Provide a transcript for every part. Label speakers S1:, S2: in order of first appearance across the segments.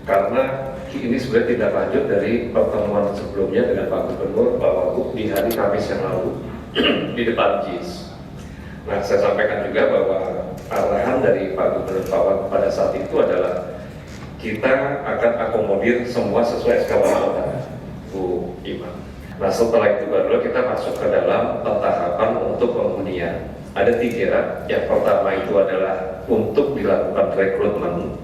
S1: karena ini sebenarnya tidak lanjut dari pertemuan sebelumnya dengan Pak Gubernur, Pak Wagub di hari Kamis yang lalu di depan JIS. Nah, saya sampaikan juga bahwa arahan dari Pak Gubernur Pak Wagub pada saat itu adalah kita akan akomodir semua sesuai SK Wali Kota, Bu Iman. Nah, setelah itu baru kita masuk ke dalam tahapan untuk penghunian. Ada 3. Yang pertama itu adalah untuk dilakukan rekrutmen.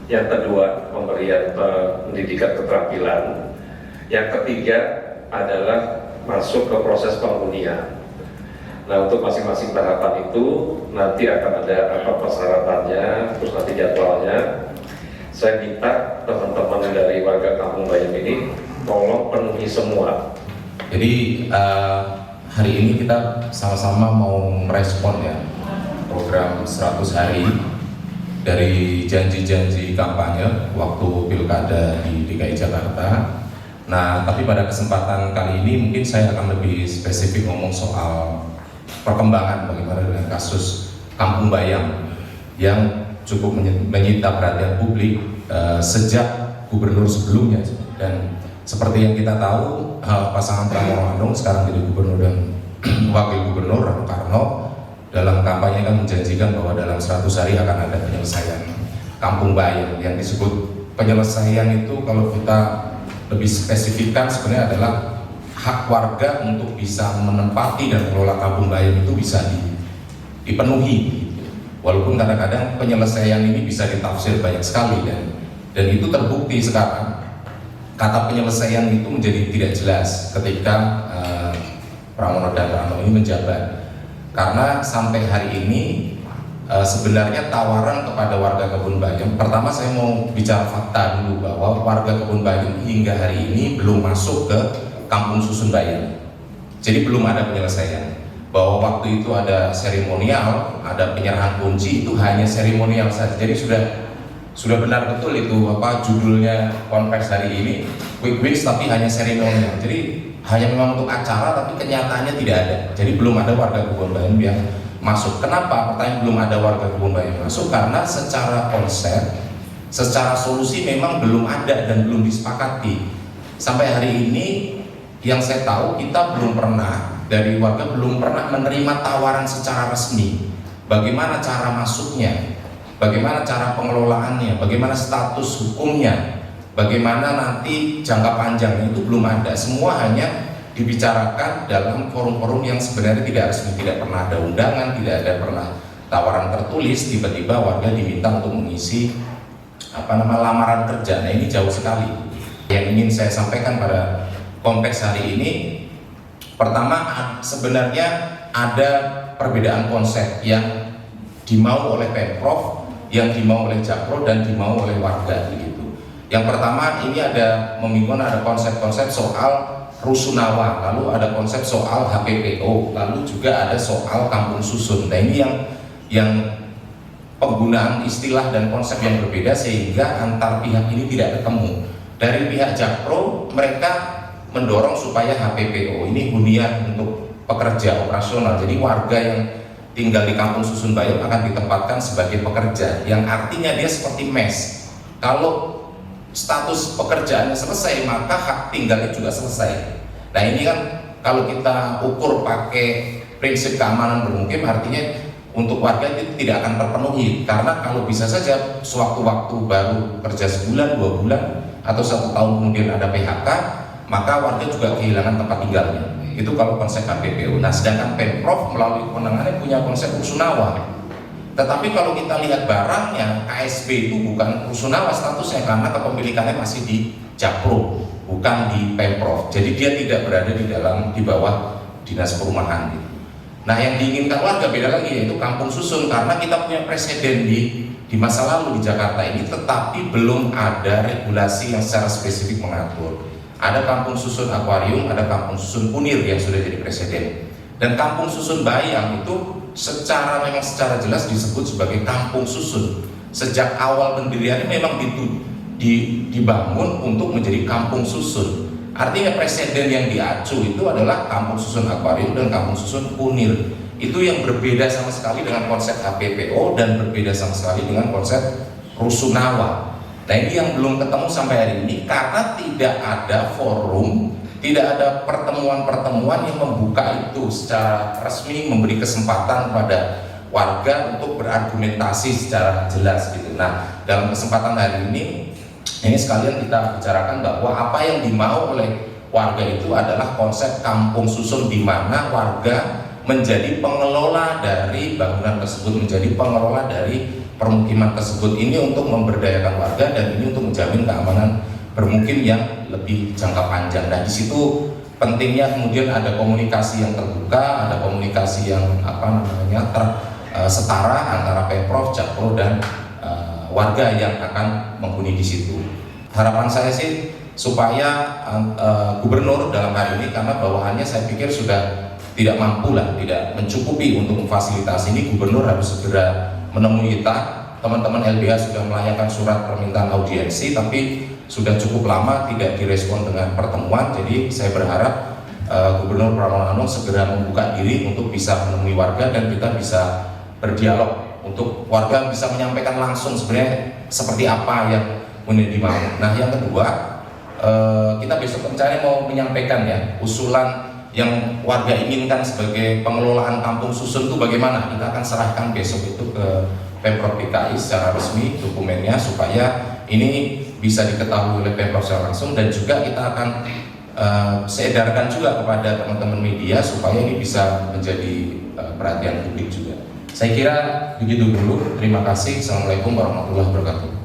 S1: Yang kedua, pemberian pendidikan keterampilan. Yang ketiga adalah masuk ke proses penghunian. Nah, untuk masing-masing tahapan itu nanti akan ada apa persyaratannya, terus nanti jadwalnya. Saya minta teman-teman dari warga Kampung Bayam ini tolong penuhi semua.
S2: Jadi hari ini kita sama-sama mau merespon ya program 100 hari dari janji-janji kampanye waktu pilkada di DKI Jakarta. Nah, tapi pada kesempatan kali ini mungkin saya akan lebih spesifik ngomong soal perkembangan bagaimana dengan kasus Kampung Bayam yang cukup menyita perhatian publik sejak gubernur sebelumnya. Dan seperti yang kita tahu, pasangan Pramono Anung sekarang jadi gubernur dan wakil gubernur Rano Karno dalam kampanye kan menjanjikan bahwa dalam 100 hari akan ada penyelesaian Kampung Bayam. Yang disebut penyelesaian itu kalau kita lebih spesifikkan sebenarnya adalah hak warga untuk bisa menempati dan mengelola Kampung Bayam itu bisa dipenuhi. Walaupun kadang-kadang penyelesaian ini bisa ditafsir banyak sekali dan itu terbukti sekarang. Kata penyelesaian itu menjadi tidak jelas ketika Pramono dan Rano ini menjabat. Karena sampai hari ini sebenarnya tawaran kepada warga Kebun Bayam, pertama saya mau bicara fakta dulu bahwa warga Kebun Bayam hingga hari ini belum masuk ke Kampung Susun Bayam. Jadi belum ada penyelesaian. Bahwa waktu itu ada seremonial, ada penyerahan kunci, itu hanya seremonial saja. Jadi sudah benar betul itu apa judulnya konvers hari ini, quick wins tapi hanya seremonial. Jadi hanya memang untuk acara tapi kenyataannya tidak ada. Jadi belum ada warga Kebun Bayam yang masuk. Kenapa? Pertanyaan belum ada warga Kebun Bayam masuk karena secara konsep, secara solusi memang belum ada dan belum disepakati. Sampai hari ini yang saya tahu kita belum pernah dari warga belum pernah menerima tawaran secara resmi bagaimana cara masuknya, bagaimana cara pengelolaannya, bagaimana status hukumnya, bagaimana nanti jangka panjangnya, itu belum ada. Semua hanya dibicarakan dalam forum-forum yang sebenarnya tidak resmi, tidak pernah ada undangan, tidak ada pernah tawaran tertulis. Tiba-tiba warga diminta untuk mengisi lamaran kerja. Nah, ini jauh sekali. Yang ingin saya sampaikan pada konteks hari ini, pertama sebenarnya ada perbedaan konsep yang dimau oleh Pemprov, yang dimau oleh Jakpro dan dimau oleh warga begitu. Yang pertama ini ada ada konsep-konsep soal rusunawa, lalu ada konsep soal HPPO, lalu juga ada soal kampung susun. Nah, ini yang penggunaan istilah dan konsep yang berbeda sehingga antar pihak ini tidak ketemu. Dari pihak Jakpro mereka mendorong supaya HPPO ini hunian untuk pekerja operasional. Jadi warga yang tinggal di Kampung Susun Bayam akan ditempatkan sebagai pekerja, yang artinya dia seperti mes. Kalau status pekerjaannya selesai, maka hak tinggalnya juga selesai. Nah, ini kan kalau kita ukur pakai prinsip keamanan bermukim, artinya untuk warga itu tidak akan terpenuhi, karena kalau bisa saja sewaktu-waktu baru kerja sebulan, 2 bulan, atau 1 tahun kemudian ada PHK, maka warga juga kehilangan tempat tinggalnya. Itu kalau konsep HPPO. Nah, sedangkan Pemprov melalui kewenangannya punya konsep rusunawa. Tetapi kalau kita lihat barangnya, KSB itu bukan rusunawa statusnya karena kepemilikannya masih di Jakpro, bukan di Pemprov. Jadi dia tidak berada di bawah dinas perumahan. Nah, yang diinginkan warga beda lagi, yaitu kampung susun, karena kita punya presiden di masa lalu di Jakarta ini, tetapi belum ada regulasi yang secara spesifik mengatur. Ada kampung susun akuarium, ada kampung susun punir yang sudah jadi presiden. Dan kampung susun Bayam itu secara jelas disebut sebagai kampung susun. Sejak awal pendiriannya memang dibangun untuk menjadi kampung susun. Artinya presiden yang diacu itu adalah kampung susun akuarium dan kampung susun punir. Itu yang berbeda sama sekali dengan konsep HPPO dan berbeda sama sekali dengan konsep rusunawa. Nah ini yang belum ketemu sampai hari ini karena tidak ada forum, tidak ada pertemuan-pertemuan yang membuka itu secara resmi, memberi kesempatan pada warga untuk berargumentasi secara jelas gitu. Nah dalam kesempatan hari ini sekalian kita bicarakan bahwa apa yang dimau oleh warga itu adalah konsep kampung susun, di mana warga menjadi pengelola dari bangunan tersebut, menjadi pengelola dari permukiman tersebut. Ini untuk memberdayakan warga dan ini untuk menjamin keamanan bermukim yang lebih jangka panjang. Nah di situ pentingnya kemudian ada komunikasi yang terbuka, ada komunikasi yang setara antara Pemprov, Jakpro dan warga yang akan menghuni di situ. Harapan saya sih supaya gubernur dalam hal ini, karena bawahannya saya pikir sudah tidak mampu lah, tidak mencukupi untuk memfasilitasi ini, gubernur harus segera menemui kita. Teman-teman LBH sudah melayangkan surat permintaan audiensi, tapi sudah cukup lama tidak direspon dengan pertemuan. Jadi saya berharap Gubernur Pramono Anung segera membuka diri untuk bisa menemui warga dan kita bisa berdialog, untuk warga bisa menyampaikan langsung sebenarnya seperti apa yang menjadi mau. Nah yang kedua, kita besok rencananya mau menyampaikan ya usulan yang warga inginkan sebagai pengelolaan kampung susun itu bagaimana. Kita akan serahkan besok itu ke Pemprov DKI secara resmi dokumennya, supaya ini bisa diketahui oleh Pemprov secara langsung, dan juga kita akan seedarkan juga kepada teman-teman media supaya ini bisa menjadi perhatian publik juga. Saya kira begitu dulu. Terima kasih. Assalamualaikum warahmatullahi wabarakatuh.